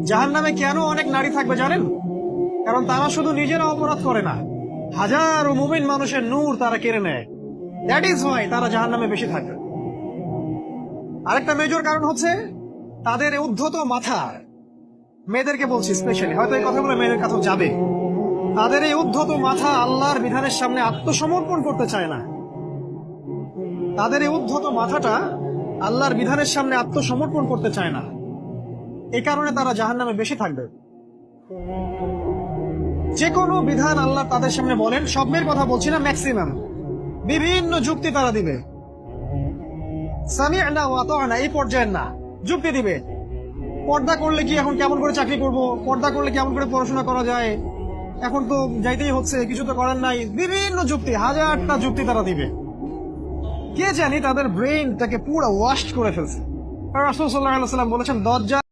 জাহান্নামে কেন অনেক নারী থাকবে জানেন? কারণ তারা শুধু নিজেরা অপরাধ করে না, হাজারো মুমিন মানুষের নূর তারা কেড়ে নেয়। দ্যাট ইজ ওয়াই তারা জাহান্নামে বেশি থাকবে। আরেকটা মেজর কারণ হচ্ছে তাদের এই উদ্ধত মাথা। মেয়েদেরকে বলছি স্পেশালি, হয়তো এই কথাগুলো মেয়েদের কাছেও যাবে। তাদের এই উদ্ধত মাথা আল্লাহর বিধানের সামনে আত্মসমর্পণ করতে চায় না। তাদের এই উদ্ধত মাথাটা আল্লাহর বিধানের সামনে আত্মসমর্পণ করতে চায় না। এই কারণে তারা জাহান্নামে বেশি থাকবে। যে কোনো বিধান আল্লাহ তাদের সামনে বলেন, সব মেয়ের কথা বলছি না, ম্যাক্সিমাম বিভিন্ন যুক্তি তারা দিবে। সামি'না ওয়া আতা'না এই পর্যায়ের না, যুক্তি দিবে। পর্দা করলে কি এখন কেমন করে চাকরি করব, পর্দা করলে কেমন করে পড়াশোনা করা যায়, এখন তো যাইতেই হচ্ছে, কিছু তো করার নাই, বিভিন্ন যুক্তি, হাজারটা যুক্তি তারা দিবে। কে জানি তাদের ব্রেইনটাকে পুরো ওয়াশ করে ফেলছে। আর রাসূল সাল্লাল্লাহু আলাইহি ওয়াসাল্লাম বলেছেন, দজ্জাল